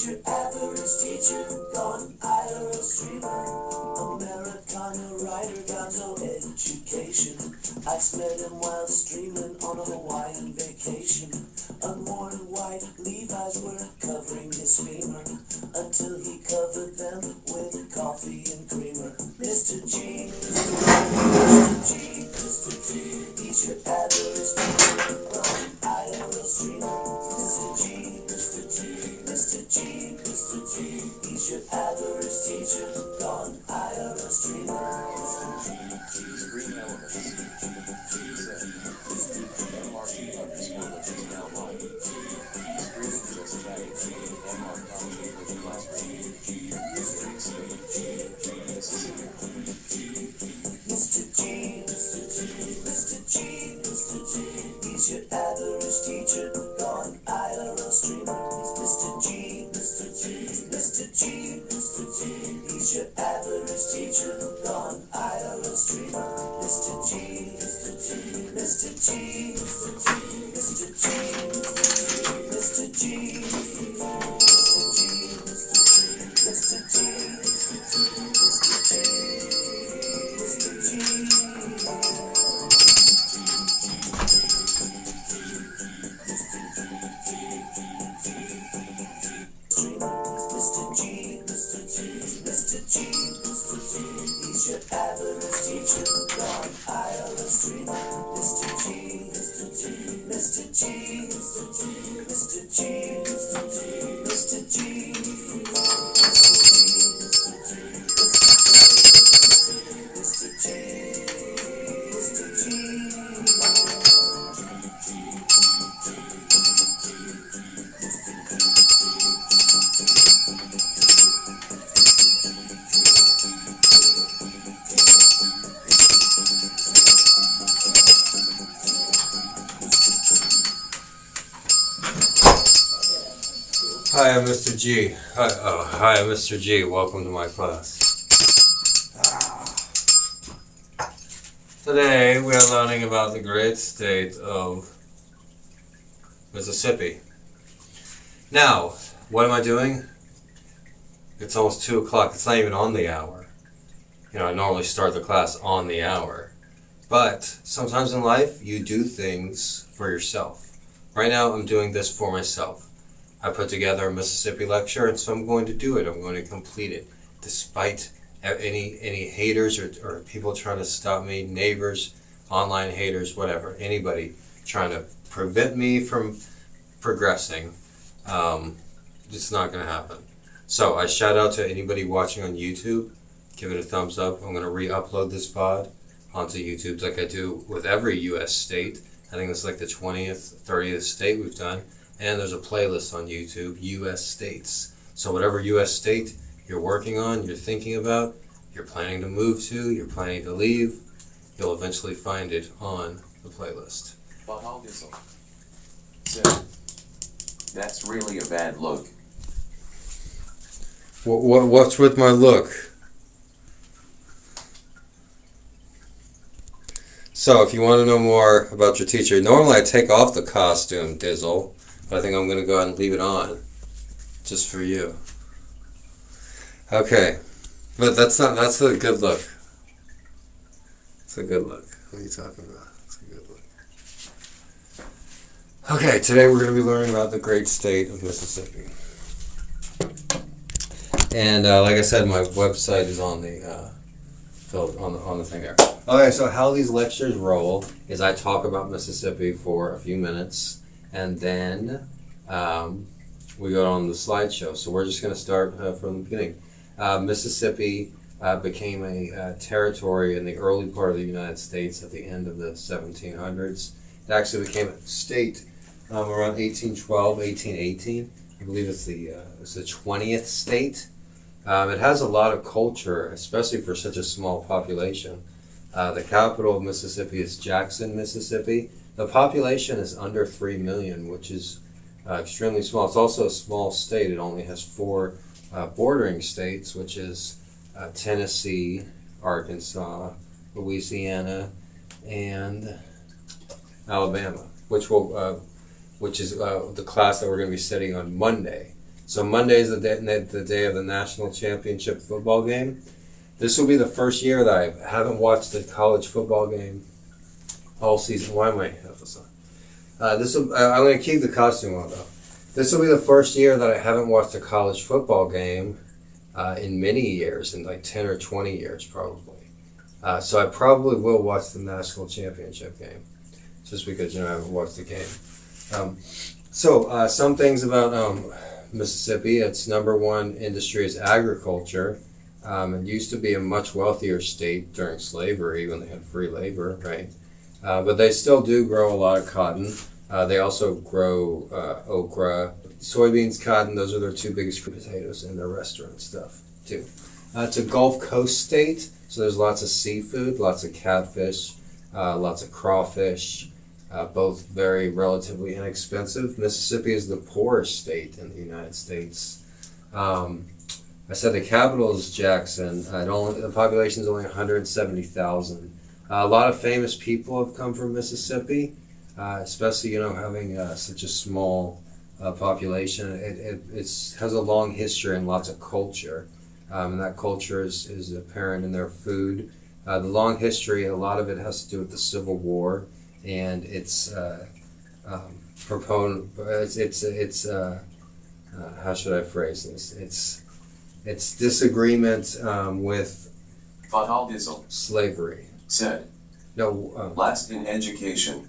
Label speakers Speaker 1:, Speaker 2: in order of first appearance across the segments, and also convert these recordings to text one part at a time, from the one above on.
Speaker 1: He's your average teacher, gone IRL streamer, Americana writer, got no education. I met him while streaming on a Hawaiian vacation. Unworn white Levi's were covering his femur, until he covered them with coffee and creamer. Mr. G, Mr. G, Mr. G, he's your average teacher, gone IRL streamer. Mr. G, Mr. G, Mr. G, Mr. G, he's your average teacher, gone IRL streamer. Mr. G, green element, Mr. G, Mr. G, Mr. G, Mr. G, he's your average teacher, gone IRL streamer. Mr. G, Mr. G, Mr. G, Mr. G, he's your average teacher, gone IRL streamer. Mr. G, Mr. G, Mr. G, Mr. G, Mr. G, Mr. G, Mr. G, Mr. G, Mr. G, he's your average teacher, gone IRL streamer. Mr. G, Mr. G, Mr. G, Mr. G, Mr. G, Mr. G, Mr. G, Mr. G, Mr. G, Mr. G.
Speaker 2: Hi, I'm Mr. G. Hi, I'm Mr. G. Welcome to my class. Today we are learning about the great state of Mississippi. Now, what am I doing? It's almost 2 o'clock. It's not even on the hour. I normally start the class on the hour. But sometimes in life, you do things for yourself. Right now, I'm doing this for myself. I put together a Mississippi lecture, and so I'm going to do it. I'm going to complete it, despite any haters or people trying to stop me, neighbors, online haters, whatever, anybody trying to prevent me from progressing. It's not going to happen. So I shout out to anybody watching on YouTube. Give it a thumbs up. I'm going to re-upload this VOD onto YouTube like I do with every U.S. state. I think it's like the 20th, 30th state we've done. And there's a playlist on YouTube, U.S. states. So whatever U.S. state you're working on, you're thinking about, you're planning to move to, you're planning to leave, you'll eventually find it on the playlist.
Speaker 3: That's really a bad look.
Speaker 2: What's with my look? So if you want to know more about your teacher, normally I take off the costume, Dizzle. But I think I'm going to go ahead and leave it on, just for you. Okay, but that's a good look. It's a good look. What are you talking about? It's a good look. Okay, today we're going to be learning about the great state of Mississippi. And like I said, my website is on the on the thing there. Okay, so how these lectures roll is I talk about Mississippi for a few minutes. And then we go on the slideshow. So we're just going to start from the beginning. Mississippi became a territory in the early part of the United States at the end of the 1700s. It actually became a state around 1812, 1818. I believe it's the 20th state. It has a lot of culture, especially for such a small population. The capital of Mississippi is Jackson, Mississippi. The population is under 3 million, which is extremely small. It's also a small state. It only has 4 bordering states, which is Tennessee, Arkansas, Louisiana, and Alabama, which is the class that we're going to be studying on Monday. So Monday is the day of the national championship football game. This will be the first year that I haven't watched a college football game all season. Why am I have this on? I'm going to keep the costume on though. This will be the first year that I haven't watched a college football game in many years, in like 10 or 20 years probably. So I probably will watch the national championship game, just because I haven't watched the game. Some things about Mississippi. Its number one industry is agriculture. It used to be a much wealthier state during slavery when they had free labor, right? But they still do grow a lot of cotton. They also grow okra, soybeans, cotton. Those are their two biggest potatoes in their restaurant stuff too. It's a Gulf Coast state, so there's lots of seafood, lots of catfish, lots of crawfish, both very relatively inexpensive. Mississippi is the poorest state in the United States. I said the capital is Jackson. The population is only 170,000. A lot of famous people have come from Mississippi, especially having such a small population. It has a long history and lots of culture, and that culture is apparent in their food. The long history, a lot of it has to do with the Civil War, and its proponent. How should I phrase this? It's disagreement with slavery.
Speaker 3: Said.
Speaker 2: No.
Speaker 3: Last in education.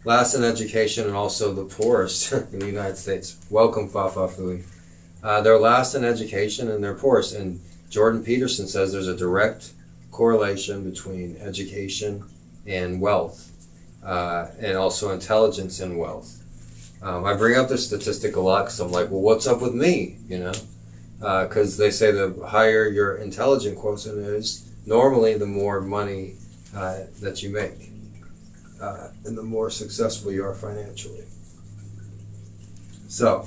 Speaker 2: Last in education, and also the poorest in the United States. Welcome, Fa'afafui. They're last in education and they're poorest. And Jordan Peterson says there's a direct correlation between education and wealth, and also intelligence and wealth. I bring up this statistic a lot because I'm like, well, what's up with me? Because they say the higher your intelligence quotient is, normally the more money that you make, and the more successful you are financially. So,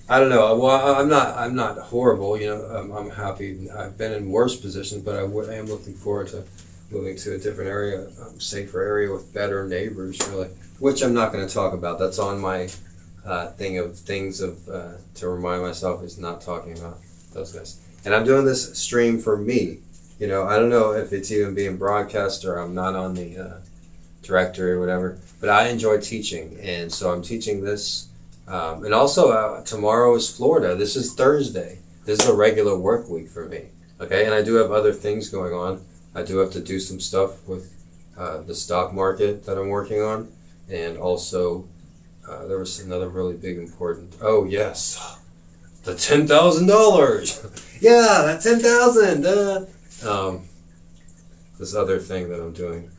Speaker 2: I don't know. Well, I'm not horrible. I'm happy. I've been in worse positions, but I am looking forward to moving to a different area, safer area with better neighbors, really. Which I'm not going to talk about. That's on my things to remind myself is not talking about those guys. And I'm doing this stream for me. I don't know if it's even being broadcast or I'm not on the directory or whatever, but I enjoy teaching, and so I'm teaching this. And also, tomorrow is Florida. This is Thursday. This is a regular work week for me, okay? And I do have other things going on. I do have to do some stuff with the stock market that I'm working on, and also there was another really big important, oh yes, the $10,000. Yeah, that 10,000. This other thing that I'm doing.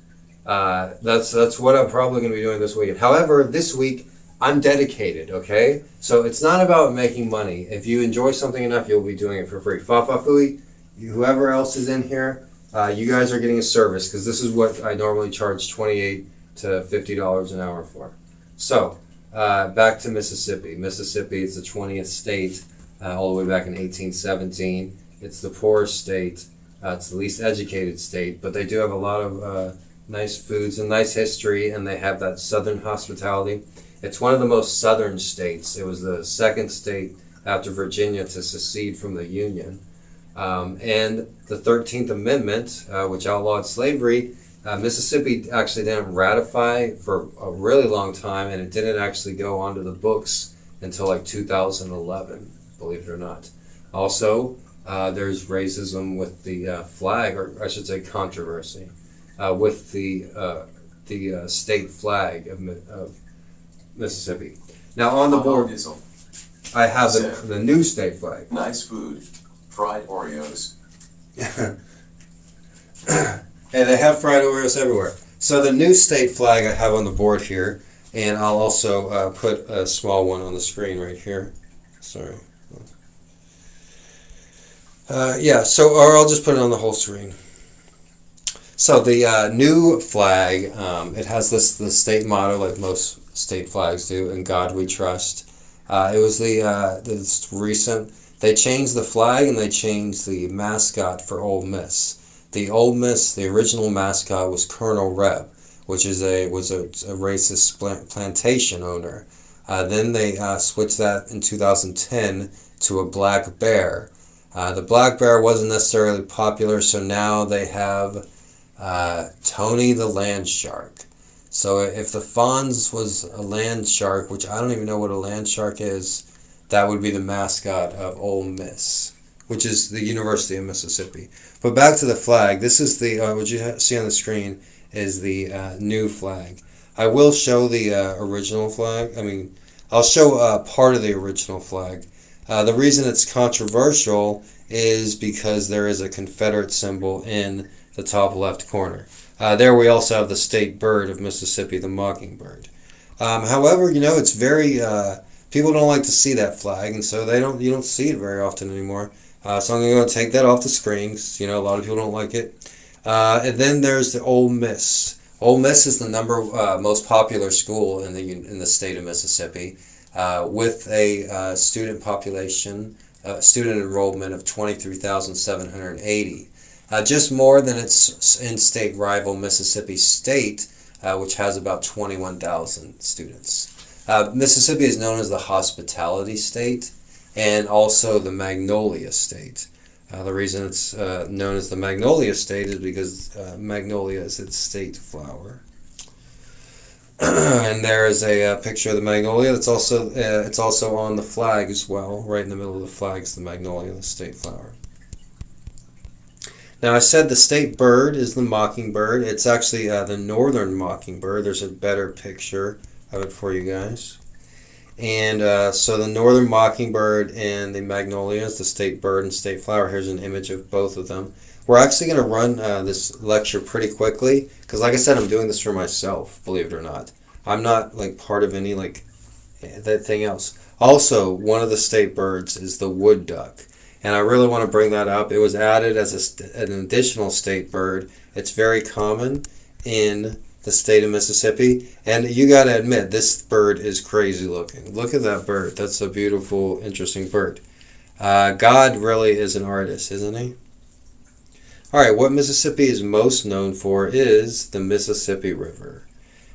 Speaker 2: That's what I'm probably going to be doing this weekend. However, this week I'm dedicated, okay? So it's not about making money. If you enjoy something enough, you'll be doing it for free. Fa'afafui, whoever else is in here, you guys are getting a service, because this is what I normally charge $28 to $50 an hour for. So, back to Mississippi. Mississippi is the 20th state, all the way back in 1817. It's the poorest state. It's the least educated state, but they do have a lot of nice foods and nice history, and they have that southern hospitality. It's one of the most southern states. It was the second state after Virginia to secede from the Union. And the 13th Amendment, which outlawed slavery, Mississippi actually didn't ratify for a really long time, and it didn't actually go onto the books until like 2011, believe it or not. Also, there's racism with the flag, or I should say controversy, with the state flag of Mississippi. Now on the board, I have the new state flag.
Speaker 3: Nice food, fried Oreos.
Speaker 2: And they have fried Oreos everywhere. So the new state flag I have on the board here, and I'll also put a small one on the screen right here. Sorry. Or I'll just put it on the whole screen. So the new flag, it has the state motto like most state flags do, "In God We Trust." It was this recent. They changed the flag and they changed the mascot for Ole Miss. The Ole Miss, the original mascot was Colonel Reb, which was a racist plantation owner. Then they switched that in 2010 to a black bear. The black bear wasn't necessarily popular, so now they have Tony the land shark. So if the Fonz was a land shark, which I don't even know what a land shark is, that would be the mascot of Ole Miss, which is the University of Mississippi. But back to the flag. This is the, what you see on the screen is the new flag. I will show the original flag. I'll show part of the original flag. The reason it's controversial is because there is a Confederate symbol in the top left corner. There we also have the state bird of Mississippi, the mockingbird. However, it's very, people don't like to see that flag, and so you don't see it very often anymore. So I'm going to take that off the screen, because, a lot of people don't like it. And then there's the Ole Miss. Ole Miss is the most popular school in the state of Mississippi, with a student population, student enrollment of 23,780. Just more than its in-state rival Mississippi State, which has about 21,000 students. Mississippi is known as the hospitality state and also the magnolia state. The reason it's known as the magnolia state is because magnolia is its state flower. And there is a picture of the magnolia. It's also on the flag as well. Right in the middle of the flag is the magnolia, the state flower. Now I said the state bird is the mockingbird. It's actually the northern mockingbird. There's a better picture of it for you guys. And so the northern mockingbird and the magnolia is the state bird and state flower. Here's an image of both of them. We're actually going to run this lecture pretty quickly because, like I said, I'm doing this for myself, believe it or not. I'm not part of any that thing else. Also, one of the state birds is the wood duck. And I really want to bring that up. It was added as an additional state bird. It's very common in the state of Mississippi. And you got to admit, this bird is crazy looking. Look at that bird. That's a beautiful, interesting bird. God really is an artist, isn't he? All right, what Mississippi is most known for is the Mississippi River.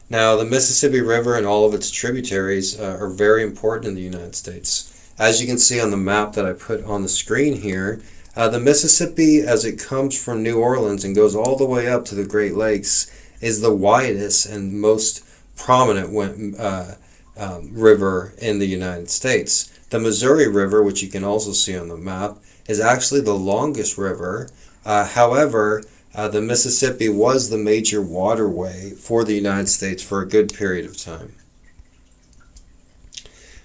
Speaker 2: Now, the Mississippi River and all of its tributaries are very important in the United States. As you can see on the map that I put on the screen here, the Mississippi, as it comes from New Orleans and goes all the way up to the Great Lakes, is the widest and most prominent river in the United States. The Missouri River, which you can also see on the map, is actually the longest river. However, the Mississippi was the major waterway for the United States for a good period of time.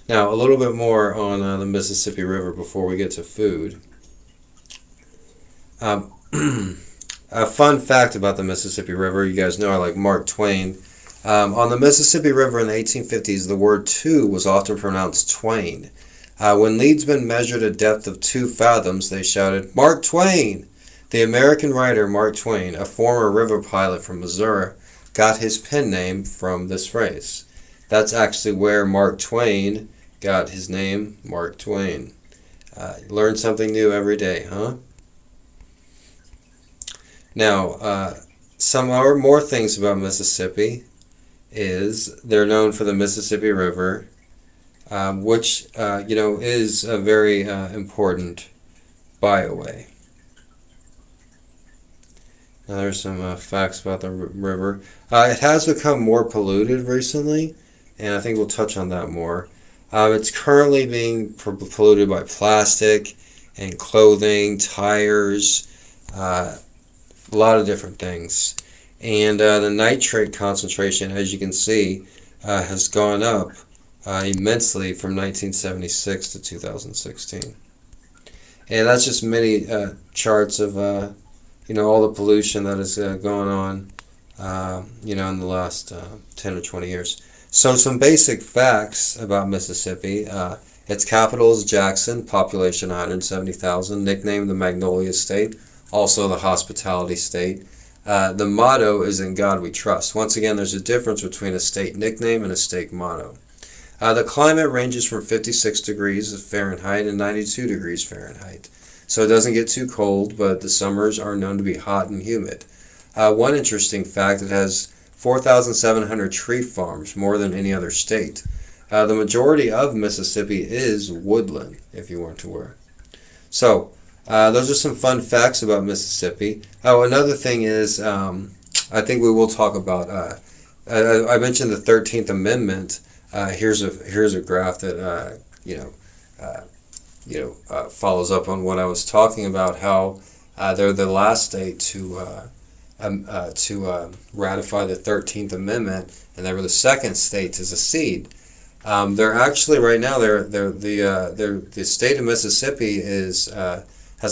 Speaker 2: Now, a little bit more on the Mississippi River before we get to food. A fun fact about the Mississippi River, you guys know I like Mark Twain. On the Mississippi River in the 1850s, the word two was often pronounced twain. When leadsmen measured a depth of 2 fathoms, they shouted, "Mark Twain!" The American writer Mark Twain, a former river pilot from Missouri, got his pen name from this phrase. That's actually where Mark Twain got his name, Mark Twain. Learn something new every day, huh? Now, some more things about Mississippi is they're known for the Mississippi River, which is a very important byway. Now there's some facts about the river. It has become more polluted recently, and I think we'll touch on that more. It's currently being polluted by plastic and clothing, tires, a lot of different things. And the nitrate concentration, as you can see, has gone up immensely from 1976 to 2016. And that's just many charts of all the pollution that has gone on in the last 10 or 20 years. So some basic facts about Mississippi. Its capital is Jackson, population 170,000, nicknamed the Magnolia State, also the Hospitality State. The motto is "In God We Trust." Once again, there's a difference between a state nickname and a state motto. The climate ranges from 56 degrees Fahrenheit and 92 degrees Fahrenheit. So it doesn't get too cold, but the summers are known to be hot and humid. One interesting fact, it has 4,700 tree farms, more than any other state. The majority of Mississippi is woodland, if you weren't aware. So, those are some fun facts about Mississippi. Oh, another thing is, I think we will talk about. I mentioned the 13th Amendment. Here's a graph that follows up on what I was talking about. How they're the last state to ratify the 13th Amendment, and they were the second state to secede. They're actually right now. The state of Mississippi has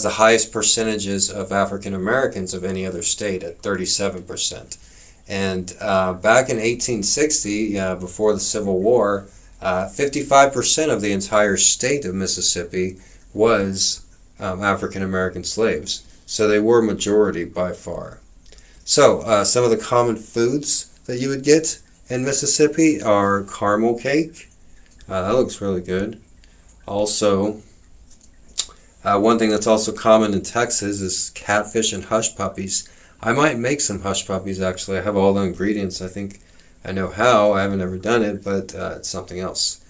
Speaker 2: the highest percentages of African Americans of any other state at 37%. And back in 1860, before the Civil War, 55% of the entire state of Mississippi was African American slaves. So they were majority by far. So some of the common foods that you would get in Mississippi are caramel cake. That looks really good. Also, one thing that's also common in Texas is catfish and hush puppies. I might make some hush puppies, actually. I have all the ingredients. I think I know how. I haven't ever done it, but it's something else.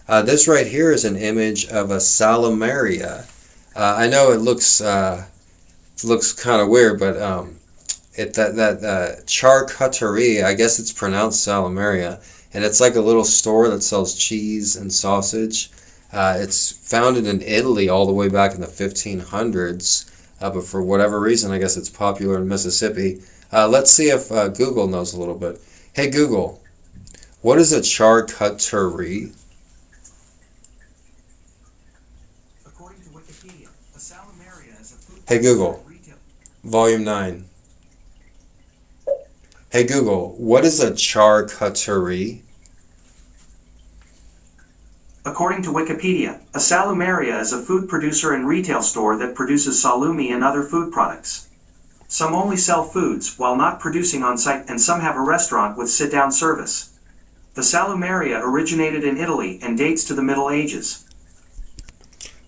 Speaker 2: This right here is an image of a salamaria. I know it looks kind of weird, but that charcuterie, I guess it's pronounced salamaria, and it's like a little store that sells cheese and sausage. It's founded in Italy all the way back in the 1500s, but for whatever reason, I guess it's popular in Mississippi. Let's see if Google knows a little bit. Hey Google, what is a charcuterie?
Speaker 1: According to Wikipedia, a salamaria is a food.
Speaker 2: Hey Google, Volume 9. Hey Google, what is a charcuterie?
Speaker 1: According to Wikipedia, a salamaria is a food producer and retail store that produces salumi and other food products. Some only sell foods while not producing on site, and some have a restaurant with sit-down service. The salumeria originated in Italy and dates to the Middle Ages.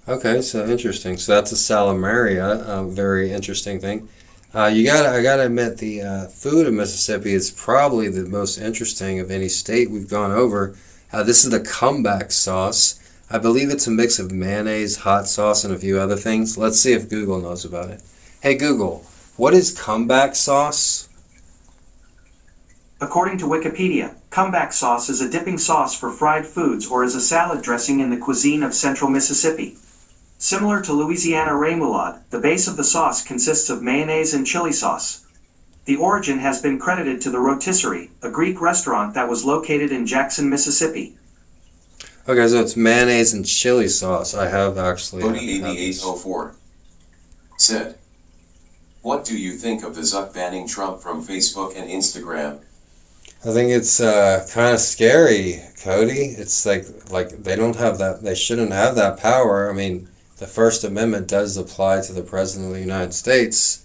Speaker 2: Okay, so interesting. So that's a salumeria, a very interesting thing. I gotta admit, the food in Mississippi is probably the most interesting of any state we've gone over. This is the comeback sauce. I believe it's a mix of mayonnaise, hot sauce, and a few other things. Let's see if Google knows about it. Hey Google, what is comeback sauce?
Speaker 1: According to Wikipedia, comeback sauce is a dipping sauce for fried foods or is a salad dressing in the cuisine of central Mississippi. Similar to Louisiana remoulade, the base of the sauce consists of mayonnaise and chili sauce. The origin has been credited to the Rotisserie, a Greek restaurant that was located in Jackson, Mississippi.
Speaker 2: Okay, so it's mayonnaise and chili sauce. I have actually.
Speaker 3: Cody8804 said, "What do you think of the Zuck banning Trump from Facebook and Instagram?"
Speaker 2: I think it's kind of scary, Cody. It's like they don't have that. They shouldn't have that power. I mean, the First Amendment does apply to the President of the United States.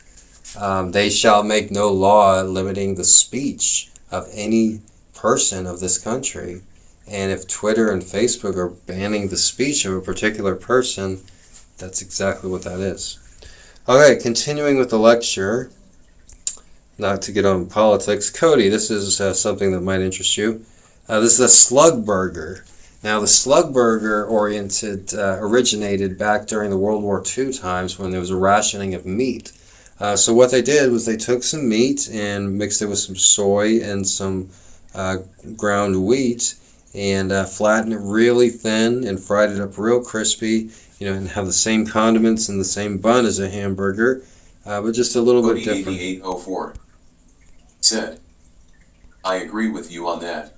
Speaker 2: They shall make no law limiting the speech of any person of this country. And if Twitter and Facebook are banning the speech of a particular person, that's exactly what that is. Okay, continuing with the lecture, not to get on politics. Cody, this is something that might interest you. This is a slug burger. Now, the slug burger originated back during the World War II times when there was a rationing of meat. So what they did was they took some meat and mixed it with some soy and some ground wheat and flattened it really thin and fried it up real crispy, and have the same condiments and the same bun as a hamburger, but just a little bit different.
Speaker 3: Cody8804 said, "I agree with you on that.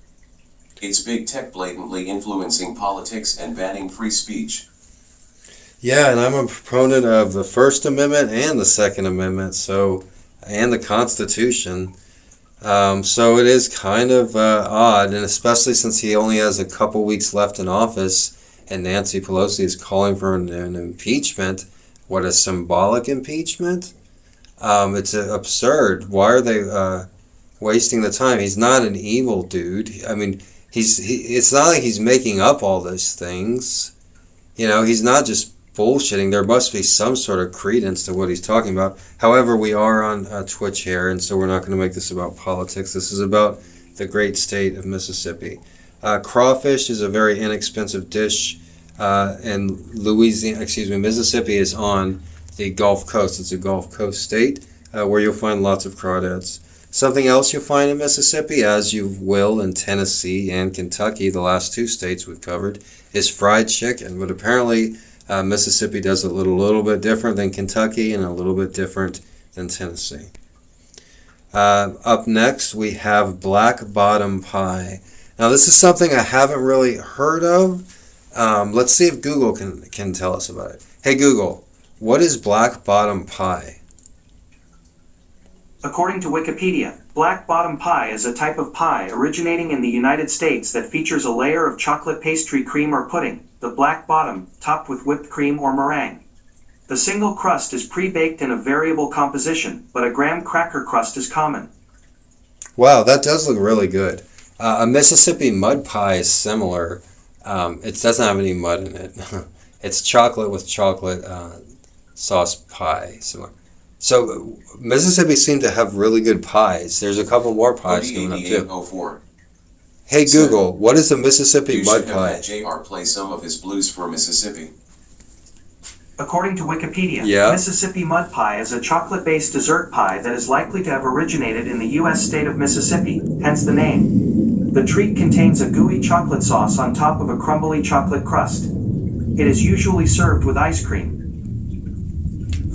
Speaker 3: It's big tech blatantly influencing politics and banning free speech."
Speaker 2: Yeah, and I'm a proponent of the First Amendment and the Second Amendment, and the Constitution. So it is kind of odd, and especially since he only has a couple weeks left in office, and Nancy Pelosi is calling for an impeachment. What, a symbolic impeachment? It's absurd. Why are they wasting the time? He's not an evil dude. I mean, it's not like he's making up all those things. He's not just bullshitting. There must be some sort of credence to what he's talking about. However, we are on Twitch here, and so we're not going to make this about politics. This is about the great state of Mississippi. Crawfish is a very inexpensive dish, and Mississippi is on the Gulf Coast. It's a Gulf Coast state where you'll find lots of crawdads. Something else you'll find in Mississippi, as you will in Tennessee and Kentucky, the last two states we've covered, is fried chicken. But apparently Mississippi does it a little bit different than Kentucky and a little bit different than Tennessee. Up next, we have black bottom pie. Now, this is something I haven't really heard of. Let's see if Google can tell us about it. Hey, Google, what is black bottom pie?
Speaker 4: According to Wikipedia, black bottom pie is a type of pie originating in the United States that features a layer of chocolate pastry cream or pudding, the black bottom, topped with whipped cream or meringue. The single crust is pre-baked in a variable composition, but a graham cracker crust is common.
Speaker 2: Wow, that does look really good. A Mississippi mud pie is similar. It doesn't have any mud in it. It's chocolate with chocolate sauce pie, similar. So Mississippi seemed to have really good pies. There's a couple more pies coming up too. Hey Google, what is the Mississippi mud pie?
Speaker 3: You should have had JR play some of his blues for Mississippi.
Speaker 4: According to Wikipedia,
Speaker 2: yeah?
Speaker 4: Mississippi mud pie is a chocolate-based dessert pie that is likely to have originated in the U.S. state of Mississippi, hence the name. The treat contains a gooey chocolate sauce on top of a crumbly chocolate crust. It is usually served with ice cream.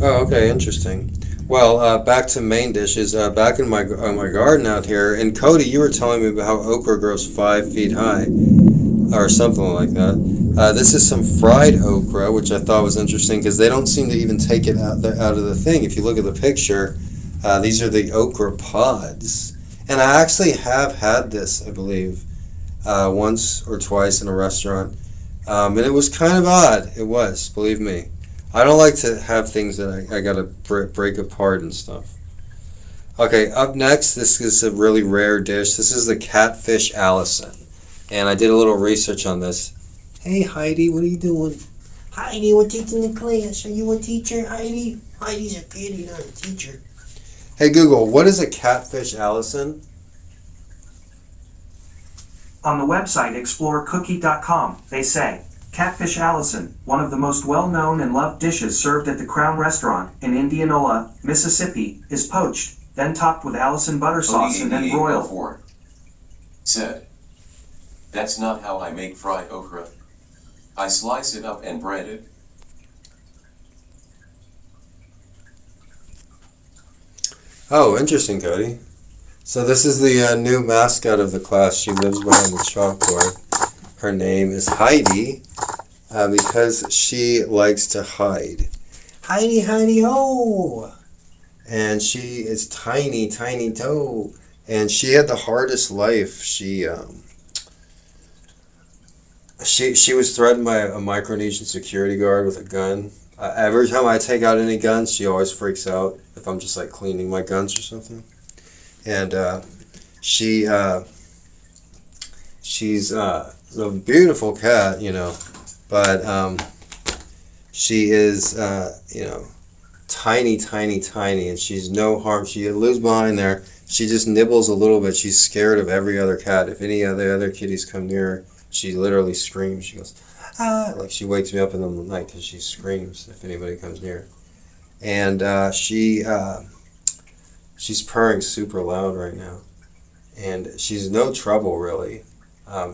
Speaker 2: Oh, okay, interesting. Well, back to main dishes. Back in my garden out here, and Cody, you were telling me about how okra grows 5 feet high, or something like that. This is some fried okra, which I thought was interesting because they don't seem to even take it out of the thing. If you look at the picture, these are the okra pods, and I actually have had this, I believe, once or twice in a restaurant, and it was kind of odd. It was, believe me. I don't like to have things that I gotta break apart and stuff. Okay, up next, this is a really rare dish. This is the catfish Allison. And I did a little research on this. Hey Heidi, what are you doing?
Speaker 1: Heidi, we're teaching the class. Are you a teacher, Heidi? Heidi's a kitty, not a teacher.
Speaker 2: Hey Google, what is a catfish Allison?
Speaker 4: On the website explorecookie.com, they say, Catfish Allison, one of the most well-known and loved dishes served at the Crown Restaurant in Indianola, Mississippi, is poached, then topped with Allison butter sauce and then broiled.
Speaker 3: Said, that's not how I make fried okra. I slice it up and bread it.
Speaker 2: Oh, interesting, Cody. So this is the new mascot of the class. She lives behind the chalkboard. Her name is Heidi because she likes to hide. Heidi, Heidi, ho! And she is tiny, tiny toe. And she had the hardest life. She was threatened by a Micronesian security guard with a gun. Every time I take out any guns, she always freaks out if I'm just like cleaning my guns or something. And she's a beautiful cat, you know, but she is, you know, tiny, tiny, tiny, and she's no harm. She lives behind there. She just nibbles a little bit. She's scared of every other cat. If any of the other kitties come near her, she literally screams. She goes, ah, like she wakes me up in the night because she screams if anybody comes near her. And she's purring super loud right now, and she's no trouble really.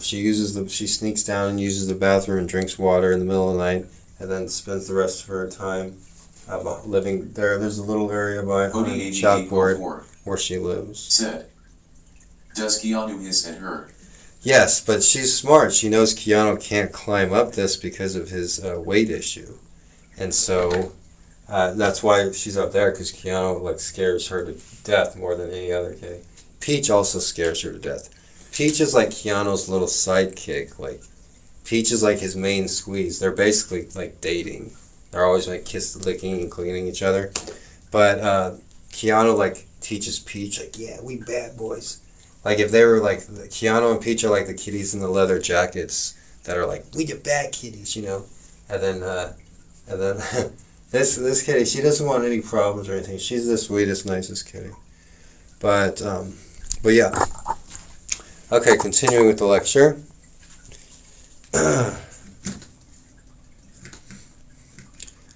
Speaker 2: She sneaks down and uses the bathroom and drinks water in the middle of the night, and then spends the rest of her time living there. There's a little area by the chalkboard where she lives.
Speaker 3: Said, does Keanu hiss at her?
Speaker 2: Yes, but she's smart. She knows Keanu can't climb up this because of his weight issue, and so that's why she's up there, because Keanu like scares her to death more than any other kitty. Peach also scares her to death. Peach is like Keanu's little sidekick. Like Peach is like his main squeeze. They're basically like dating. They're always like licking and cleaning each other. But Keanu like teaches Peach like, yeah, we bad boys. Like if they were like Keanu and Peach are like the kitties in the leather jackets that are like, we the bad kitties, you know. And then this kitty, she doesn't want any problems or anything. She's the sweetest, nicest kitty. But yeah. Okay, continuing with the lecture.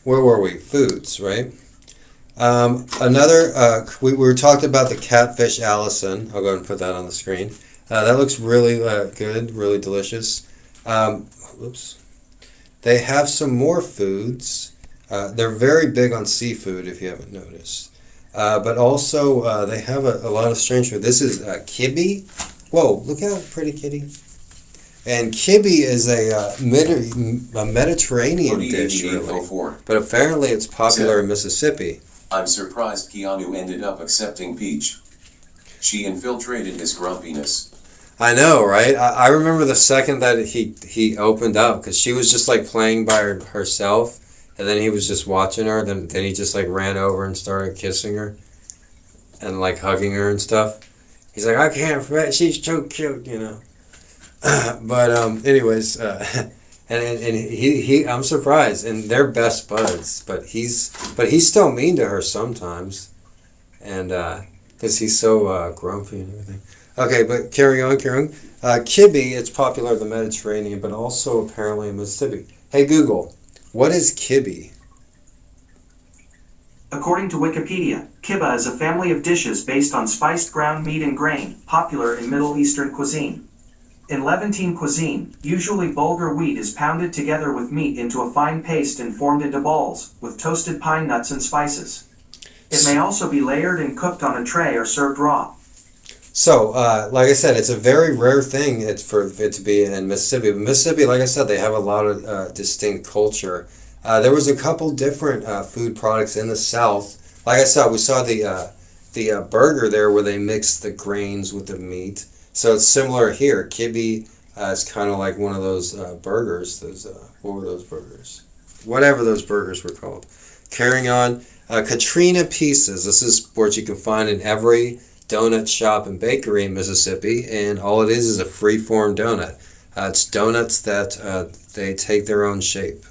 Speaker 2: Where were we? Foods, right? We were talking about the catfish Allison. I'll go ahead and put that on the screen. That looks really good, really delicious. Oops. They have some more foods. They're very big on seafood, if you haven't noticed. But also, they have a lot of strange food. This is kibi. Whoa, look how pretty kitty. And kibi is a Mediterranean dish, really. But apparently it's popular in Mississippi.
Speaker 3: I'm surprised Keanu ended up accepting Peach. She infiltrated his grumpiness.
Speaker 2: I know, right? I remember the second that he opened up, because she was just like playing by herself, and then he was just watching her, then he just like ran over and started kissing her and like hugging her and stuff. He's like, I can't forget, she's so cute, you know. But anyways, and he I'm surprised, and they're best buds, but he's still mean to her sometimes, and because he's so grumpy and everything. Okay, but carry on. Kibi, it's popular in the Mediterranean, but also apparently in Mississippi. Hey Google, what is kibi?
Speaker 4: According to Wikipedia, kibbeh is a family of dishes based on spiced ground meat and grain, popular in Middle Eastern cuisine. In Levantine cuisine, usually bulgur wheat is pounded together with meat into a fine paste and formed into balls, with toasted pine nuts and spices. It may also be layered and cooked on a tray or served raw.
Speaker 2: So, like I said, it's a very rare thing for it to be in Mississippi. But Mississippi, like I said, they have a lot of distinct culture. There was a couple different food products in the South. Like I said, we saw the burger there where they mixed the grains with the meat. So it's similar here. Kibi is kind of like one of those burgers. What were those burgers? Whatever those burgers were called. Carrying on, Katrina Pieces. This is what you can find in every donut shop and bakery in Mississippi, and all it is a free-form donut. It's donuts that they take their own shape,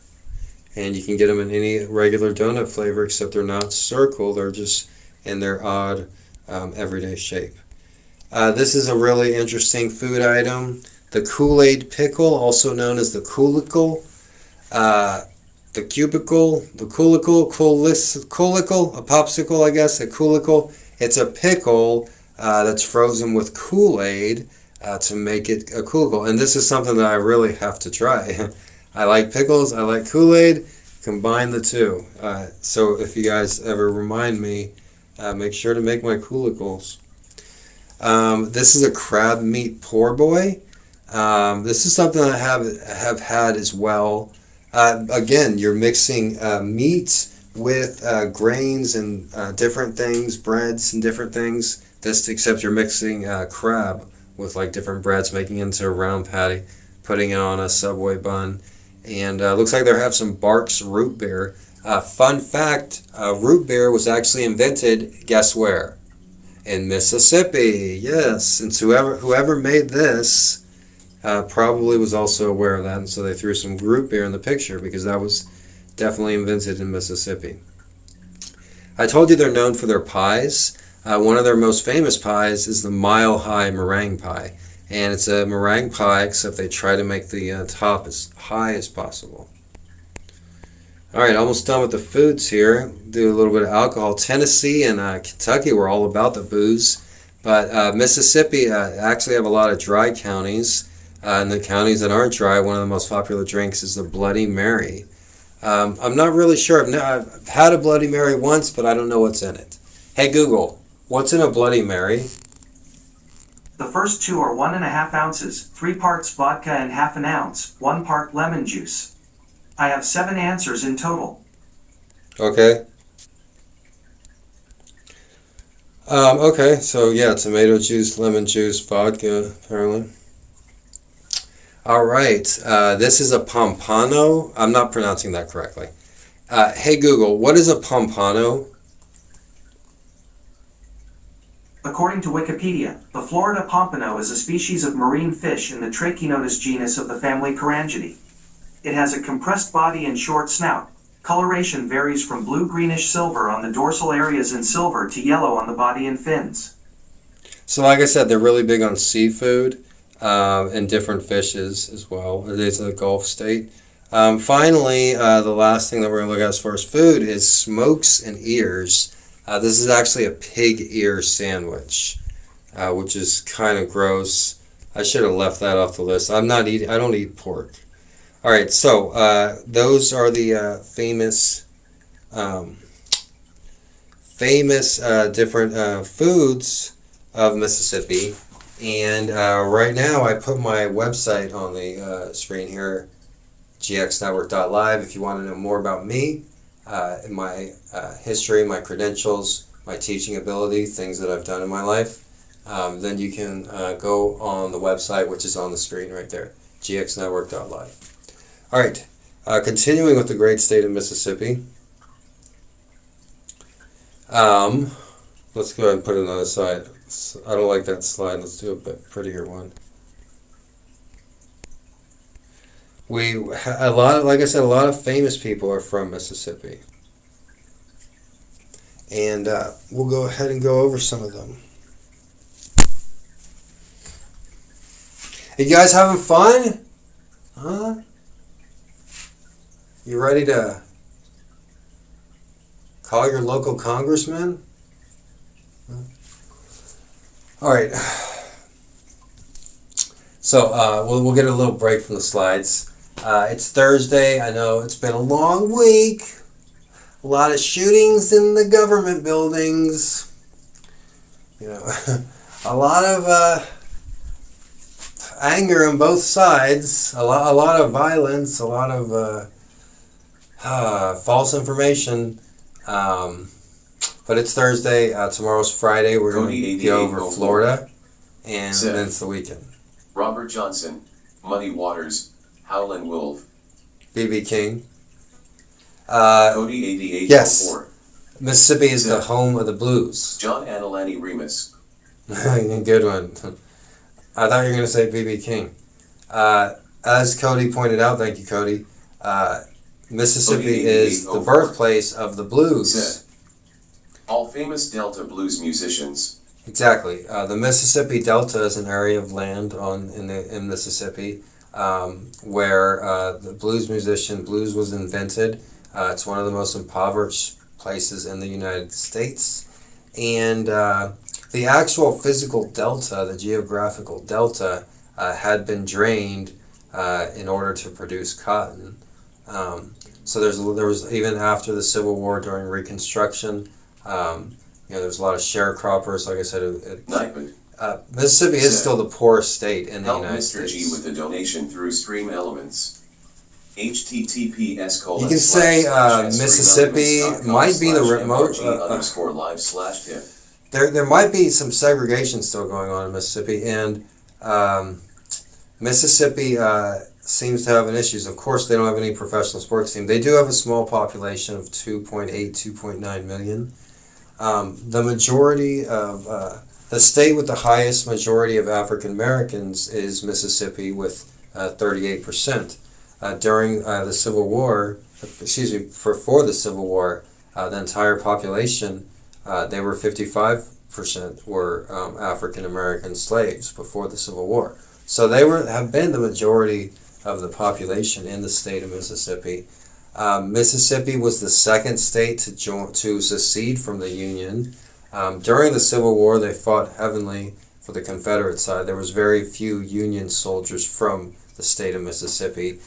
Speaker 2: and you can get them in any regular donut flavor, except they're not circle. They're just in their odd everyday shape. This is a really interesting food item. The Kool-Aid pickle, also known as the coolicle, the cubicle, the coolicle, a popsicle, I guess, a coolicle. It's a pickle that's frozen with Kool-Aid to make it a coolicle. And this is something that I really have to try. I like pickles, I like Kool-Aid, combine the two. So if you guys ever remind me, make sure to make my coolicles. This is a crab meat poor boy. This is something I have had as well. Again, you're mixing meat with grains and different things, breads and different things. Except you're mixing crab with like different breads, making it into a round patty, putting it on a Subway bun, and looks like they have some Barks root beer. Fun fact: root beer was actually invented. Guess where? In Mississippi. Yes, and so whoever made this probably was also aware of that, and so they threw some root beer in the picture because that was definitely invented in Mississippi. I told you they're known for their pies. One of their most famous pies is the Mile High meringue pie, and it's a meringue pie except they try to make the top as high as possible. Alright, almost done with the foods here. Do a little bit of alcohol. Tennessee and Kentucky were all about the booze, but Mississippi actually have a lot of dry counties. And the counties that aren't dry, one of the most popular drinks is the Bloody Mary. I'm not really sure. I've had a Bloody Mary once, but I don't know what's in it. Hey Google, what's in a Bloody Mary?
Speaker 4: The first two are 1.5 ounces, 3 parts vodka and half an ounce, 1 part lemon juice. I have 7 answers in total.
Speaker 2: Okay. Okay, so yeah, tomato juice, lemon juice, vodka, apparently. Alright, this is a pompano. I'm not pronouncing that correctly. Hey Google, what is a pompano?
Speaker 4: According to Wikipedia, the Florida pompano is a species of marine fish in the Trachinotus genus of the family Carangidae. It has a compressed body and short snout. Coloration varies from blue-greenish-silver on the dorsal areas and silver to yellow on the body and fins.
Speaker 2: So like I said, they're really big on seafood. and different fishes as well. It is a Gulf state. Finally, the last thing that we're going to look at as far as food is smokes and ears. This is actually a pig ear sandwich, which is kind of gross. I should have left that off the list. I don't eat pork. All right, so those are the famous different foods of Mississippi. And right now I put my website on the screen here, gxnetwork.live, if you want to know more about me, my history, my credentials, my teaching ability, things that I've done in my life. Then you can go on the website, which is on the screen right there, gxnetwork.live. All right, continuing with the great state of Mississippi. Let's go ahead and put it on the other side. I don't like that slide. Let's do a bit prettier one. Like I said, a lot of famous people are from Mississippi. And we'll go ahead and go over some of them. You guys having fun? Huh? You ready to call your local congressman? All right. So we'll get a little break from the slides. It's Thursday. I know it's been a long week. A lot of shootings in the government buildings. You know, a lot of anger on both sides. A lot of violence. A lot of false information. But it's Thursday. Tomorrow's Friday. We're going to be over Florida, and then it's the weekend.
Speaker 3: Robert Johnson, Muddy Waters, Howlin' Wolf,
Speaker 2: B.B. King.
Speaker 3: Cody 8804.
Speaker 2: Yes. Mississippi is the home of the blues.
Speaker 3: John Anilani Remus.
Speaker 2: Good one. I thought you were going to say B.B. King. As Cody pointed out, thank you, Cody. Mississippi is the birthplace of the blues.
Speaker 3: All famous Delta blues musicians.
Speaker 2: Exactly. The Mississippi Delta is an area of land in Mississippi where the blues was invented. It's one of the most impoverished places in the United States. And the actual physical delta, the geographical delta, had been drained in order to produce cotton. So there was even after the Civil War, during Reconstruction, there's a lot of sharecroppers. Like I said, Mississippi is still the poorest state in the United States.
Speaker 3: Mr.G with a donation through Stream Elements. HTTPS:
Speaker 2: You can say Mississippi might be the remote. There might be some segregation still going on in Mississippi, and Mississippi seems to have an issues. Of course, they don't have any professional sports team. They do have a small population of 2.9 million. The majority of the state with the highest majority of African Americans is Mississippi with 38%. During the Civil War, before the Civil War, the entire population, they were 55% were African American slaves before the Civil War. So they have been the majority of the population in the state of Mississippi. Mississippi was the second state to secede from the Union. During the Civil War, they fought heavily for the Confederate side. There was very few Union soldiers from the state of Mississippi.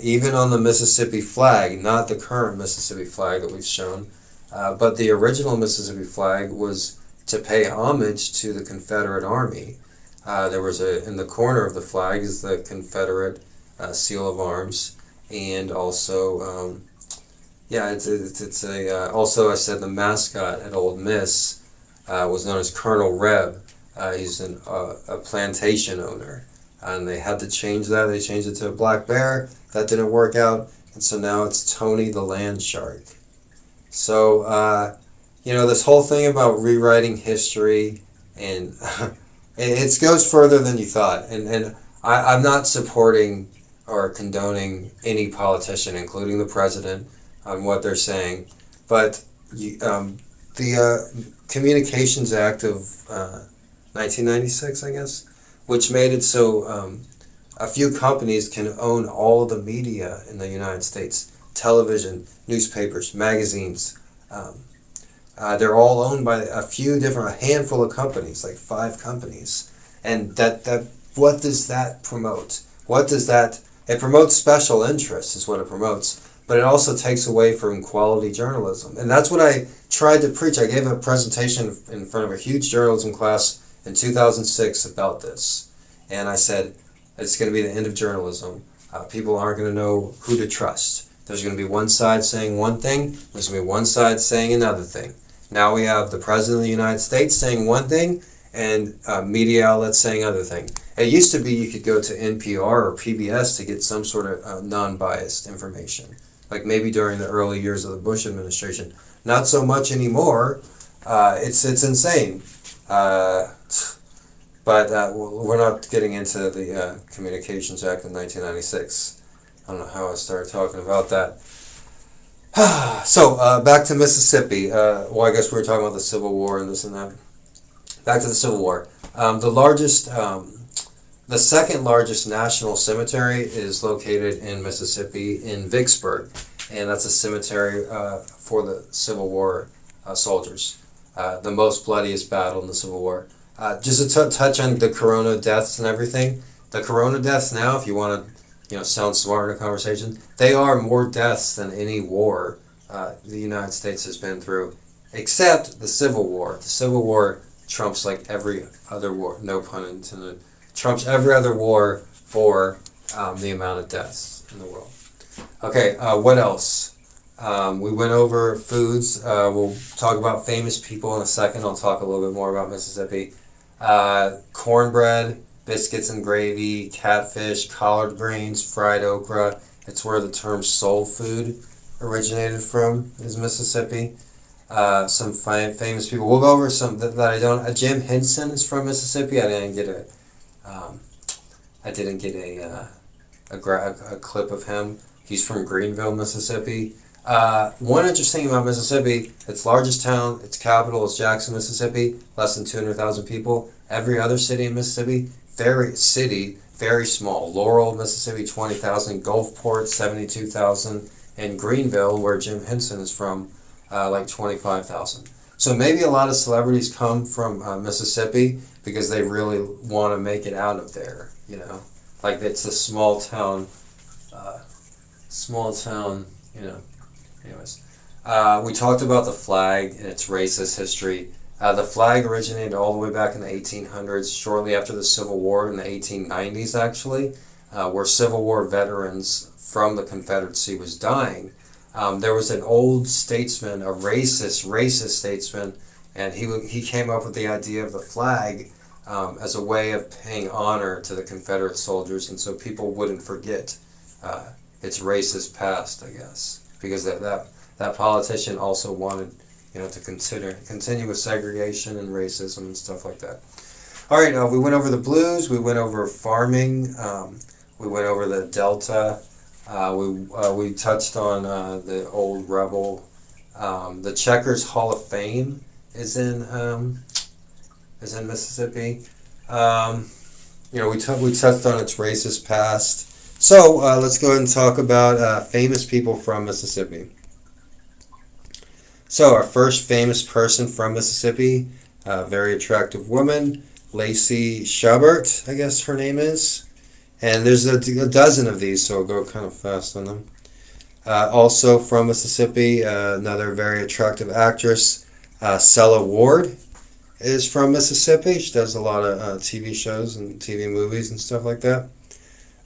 Speaker 2: Even on the Mississippi flag, not the current Mississippi flag that we've shown, but the original Mississippi flag was to pay homage to the Confederate Army. There was in the corner of the flag is the Confederate seal of arms, and also, also I said the mascot at Ole Miss was known as Colonel Reb. He's a plantation owner. And they had to change that. They changed it to a black bear. That didn't work out. And so now it's Tony the Land Shark. So, this whole thing about rewriting history, and it goes further than you thought. And I'm not supporting or condoning any politician, including the president, on what they're saying. But the Communications Act of 1996, I guess, which made it so a few companies can own all of the media in the United States. Television, newspapers, magazines. They're all owned by a handful of companies, like 5 companies. And what does that promote? It promotes special interests is what it promotes, but it also takes away from quality journalism. And that's what I tried to preach. I gave a presentation in front of a huge journalism class in 2006 about this. And I said, it's going to be the end of journalism. People aren't going to know who to trust. There's going to be one side saying one thing, there's going to be one side saying another thing. Now we have the President of the United States saying one thing, and media outlets saying other thing. It used to be you could go to NPR or PBS to get some sort of non-biased information, like maybe during the early years of the Bush administration. Not so much anymore. It's insane. But we're not getting into the Communications Act of 1996. I don't know how I started talking about that. So, back to Mississippi. Well, I guess we were talking about the Civil War and this and that. Back to the Civil War. The second largest national cemetery is located in Mississippi, in Vicksburg. And that's a cemetery for the Civil War soldiers. The most bloodiest battle in the Civil War. Just to touch on the corona deaths and everything. The corona deaths now, if you want to sound smart in a conversation, they are more deaths than any war the United States has been through, except the Civil War. The Civil War trumps like every other war, no pun intended, trumps every other war for the amount of deaths in the world. Okay, what else? We went over foods. We'll talk about famous people in a second. I'll talk a little bit more about Mississippi. Cornbread, biscuits and gravy, catfish, collard greens, fried okra. It's where the term soul food originated from, is Mississippi. Some famous people. We'll go over some that I don't. Jim Henson is from Mississippi. I didn't get a clip of him. He's from Greenville, Mississippi. One interesting thing about Mississippi, its largest town, its capital is Jackson, Mississippi, less than 200,000 people. Every other city in Mississippi, very small. Laurel, Mississippi, 20,000. Gulfport, 72,000. And Greenville, where Jim Henson is from, like 25,000. So maybe a lot of celebrities come from Mississippi because they really want to make it out of there, Like it's a small town, anyways. We talked about the flag and its racist history. The flag originated all the way back in the 1800s, shortly after the Civil War in the 1890s, actually, where Civil War veterans from the Confederacy was dying. There was an old statesman, a racist statesman, and he came up with the idea of the flag as a way of paying honor to the Confederate soldiers, and so people wouldn't forget its racist past, I guess, because that politician also wanted to continue with segregation and racism and stuff like that. All right, we went over the blues, we went over farming, we went over the Delta, we touched on the old rebel. The Checkers Hall of Fame is in Mississippi. We touched on its racist past. So let's go ahead and talk about famous people from Mississippi. So our first famous person from Mississippi, a very attractive woman, Lacey Chabert, I guess her name is. And there's a dozen of these, so I'll go kind of fast on them. Also from Mississippi, another very attractive actress, Cella Ward, is from Mississippi. She does a lot of TV shows and TV movies and stuff like that.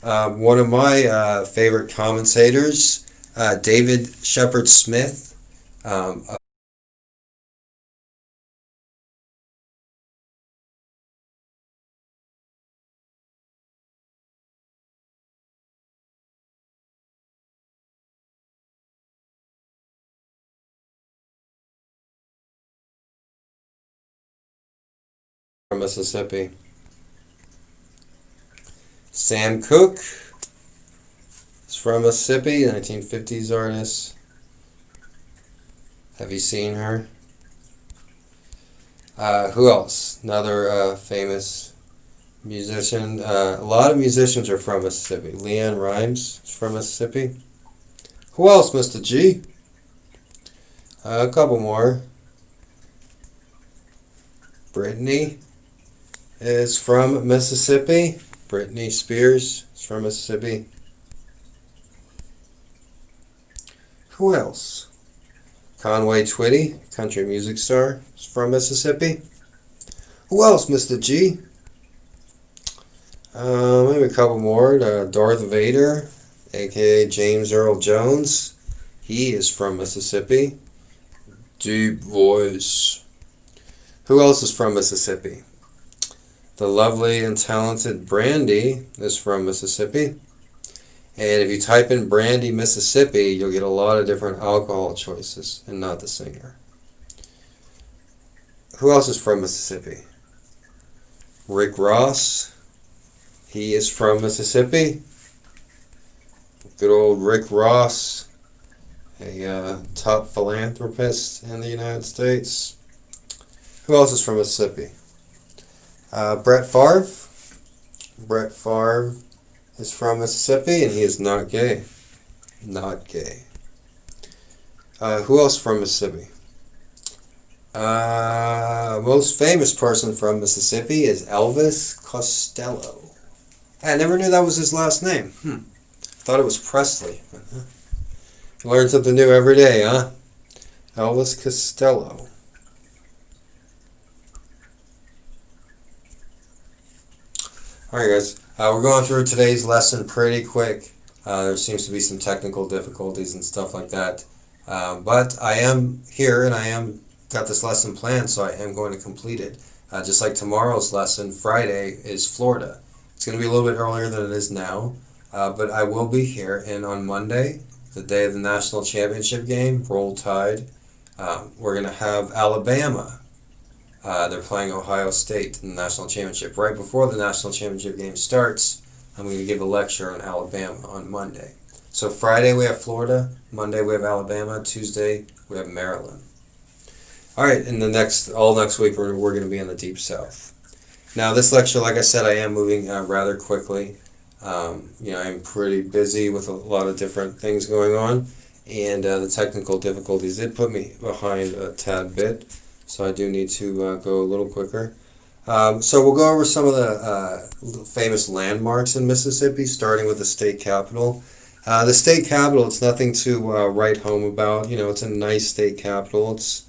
Speaker 2: One of my favorite commentators, David Shepard Smith, from Mississippi. Sam Cooke is from Mississippi, 1950s artist. Have you seen her? Who else? Another famous Musician. A lot of musicians are from Mississippi. Leanne Rimes is from Mississippi. Who else, Mr. G? A couple more. Brittany is from Mississippi. Britney Spears is from Mississippi. Who else? Conway Twitty, country music star, is from Mississippi. Who else, Mr. G? Maybe a couple more. Darth Vader, aka James Earl Jones. He is from Mississippi. Deep voice. Who else is from Mississippi? The lovely and talented Brandy is from Mississippi. And if you type in Brandy, Mississippi, you'll get a lot of different alcohol choices and not the singer. Who else is from Mississippi? Rick Ross. He is from Mississippi. Good old Rick Ross, a top philanthropist in the United States. Who else is from Mississippi? Brett Favre. Brett Favre is from Mississippi, and he is not gay. Not gay. Who else from Mississippi? Most famous person from Mississippi is Elvis Costello. I never knew that was his last name. Thought it was Presley. You learn something new every day, huh? Elvis Costello. Alright guys, we're going through today's lesson pretty quick. There seems to be some technical difficulties and stuff like that. But I am here and I am got this lesson planned, so I am going to complete it. Just like tomorrow's lesson, Friday is Florida. It's going to be a little bit earlier than it is now, but I will be here. And on Monday, the day of the national championship game, Roll Tide, we're going to have Alabama. They're playing Ohio State in the national championship. Right before the national championship game starts, I'm going to give a lecture on Alabama on Monday. So Friday we have Florida, Monday we have Alabama, Tuesday we have Maryland. Alright, and all next week we're going to be in the Deep South. Now this lecture, like I said, I am moving rather quickly. I'm pretty busy with a lot of different things going on, and the technical difficulties did put me behind a tad bit. So I do need to go a little quicker. So we'll go over some of the famous landmarks in Mississippi, starting with the state capitol. The state capitol, it's nothing to write home about. It's a nice state capitol. It's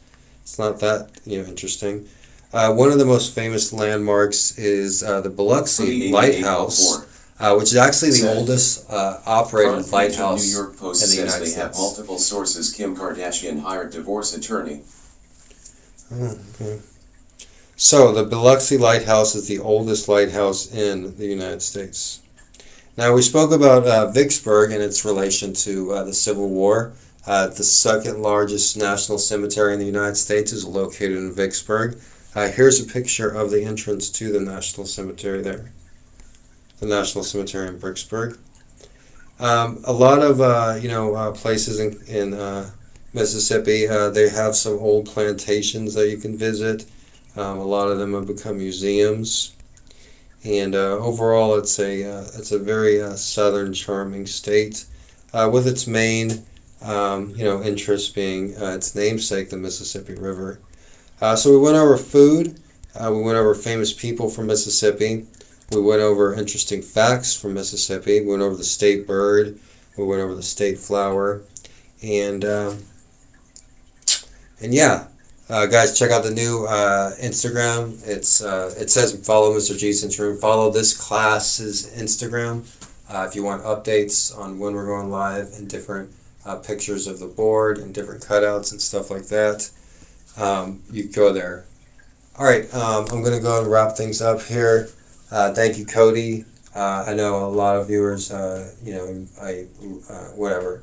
Speaker 2: not that interesting. One of the most famous landmarks is the Biloxi Lighthouse, which is actually the oldest operated lighthouse
Speaker 3: New York Post
Speaker 2: in the United
Speaker 3: says they have
Speaker 2: States.
Speaker 3: multiple sources. Kim Kardashian hired divorce attorney.
Speaker 2: Okay. So the Biloxi Lighthouse is the oldest lighthouse in the United States. Now we spoke about Vicksburg and its relation to the Civil War. The second largest national cemetery in the United States is located in Vicksburg. Here's a picture of the entrance to the National Cemetery there. The National Cemetery in Vicksburg. A lot of places in Mississippi, they have some old plantations that you can visit. A lot of them have become museums, and overall, it's a very southern, charming state, with its main interest being its namesake, the Mississippi River. So we went over food. We went over famous people from Mississippi. We went over interesting facts from Mississippi. We went over the state bird. We went over the state flower, and yeah, guys, check out the new Instagram. It says follow Mr.G Since Room. Follow this class's Instagram if you want updates on when we're going live and different pictures of the board and different cutouts and stuff like that. You go there. All right, I'm going to go and wrap things up here. Thank you, Cody. I know a lot of viewers. Whatever.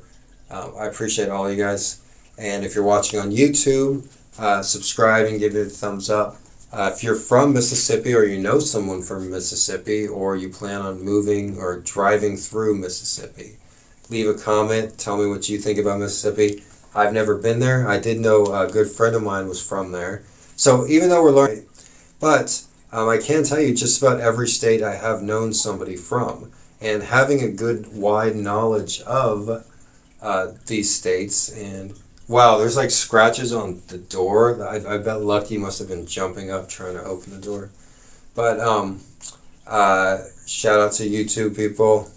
Speaker 2: I appreciate all you guys. And if you're watching on YouTube, subscribe and give it a thumbs up. If you're from Mississippi or you know someone from Mississippi or you plan on moving or driving through Mississippi, leave a comment. Tell me what you think about Mississippi. I've never been there. I did know a good friend of mine was from there. So even though we're learning, but I can tell you just about every state I have known somebody from. And having a good wide knowledge of these states, and wow, there's like scratches on the door. I bet Lucky must have been jumping up trying to open the door. But shout out to you two people,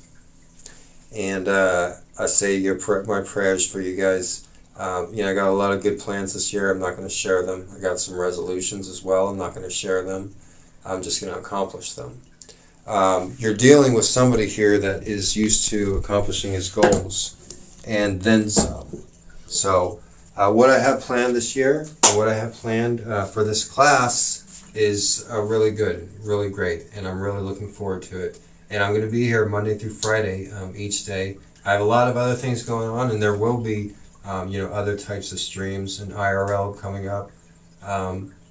Speaker 2: and I say my prayers for you guys. I got a lot of good plans this year. I'm not going to share them. I got some resolutions as well. I'm not going to share them. I'm just going to accomplish them. You're dealing with somebody here that is used to accomplishing his goals and then some. So what I have planned this year and what I have planned for this class is really good, really great, and I'm really looking forward to it. And I'm going to be here Monday through Friday each day. I have a lot of other things going on, and there will be other types of streams and IRL coming up.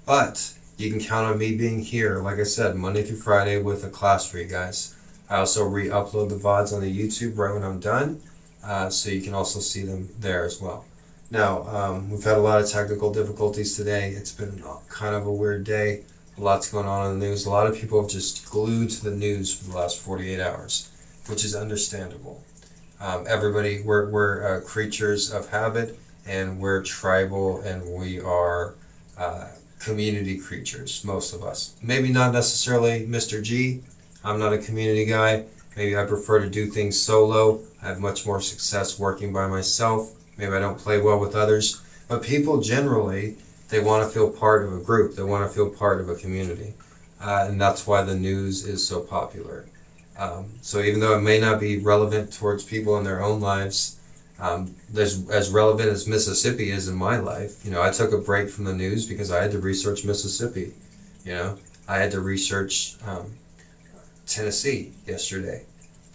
Speaker 2: But you can count on me being here, like I said, Monday through Friday with a class for you guys. I also re-upload the VODs on the YouTube right when I'm done, so you can also see them there as well. Now, we've had a lot of technical difficulties today. It's been kind of a weird day. Lots going on in the news. A lot of people have just glued to the news for the last 48 hours, which is understandable. Everybody, we're creatures of habit, and we're tribal, and we are community creatures, most of us. Maybe not necessarily Mr.G. I'm not a community guy. Maybe I prefer to do things solo. I have much more success working by myself. Maybe I don't play well with others. But people generally, they want to feel part of a group. They want to feel part of a community. And that's why the news is so popular. So even though it may not be relevant towards people in their own lives, there's as relevant as Mississippi is in my life. I took a break from the news because I had to research Mississippi. I had to research Tennessee yesterday.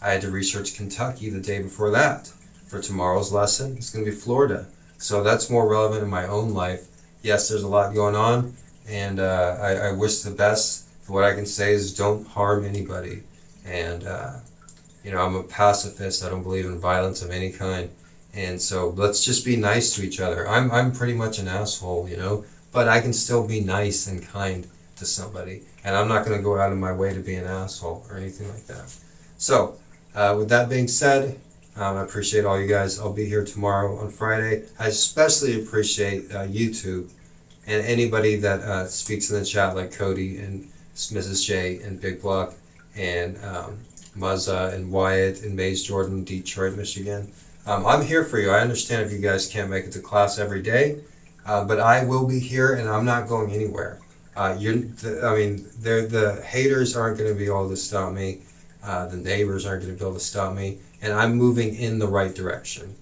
Speaker 2: I had to research Kentucky the day before that. For tomorrow's lesson, it's going to be Florida. So that's more relevant in my own life. Yes, there's a lot going on, and I wish the best. What I can say is don't harm anybody. And, I'm a pacifist. I don't believe in violence of any kind. And so let's just be nice to each other. I'm pretty much an asshole, but I can still be nice and kind to somebody. And I'm not going to go out of my way to be an asshole or anything like that. So, with that being said, I appreciate all you guys. I'll be here tomorrow on Friday. I especially appreciate YouTube and anybody that speaks in the chat, like Cody and Mrs. J and Big Block and Muzza and Wyatt and Maze Jordan, Detroit, Michigan. I'm here for you. I understand if you guys can't make it to class every day, but I will be here, and I'm not going anywhere. The haters aren't going to be able to stop me. The neighbors aren't going to be able to stop me, and I'm moving in the right direction,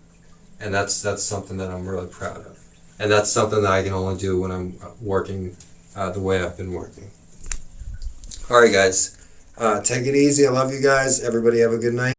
Speaker 2: and that's something that I'm really proud of, and that's something that I can only do when I'm working the way I've been working. All right, guys, take it easy. I love you guys. Everybody have a good night.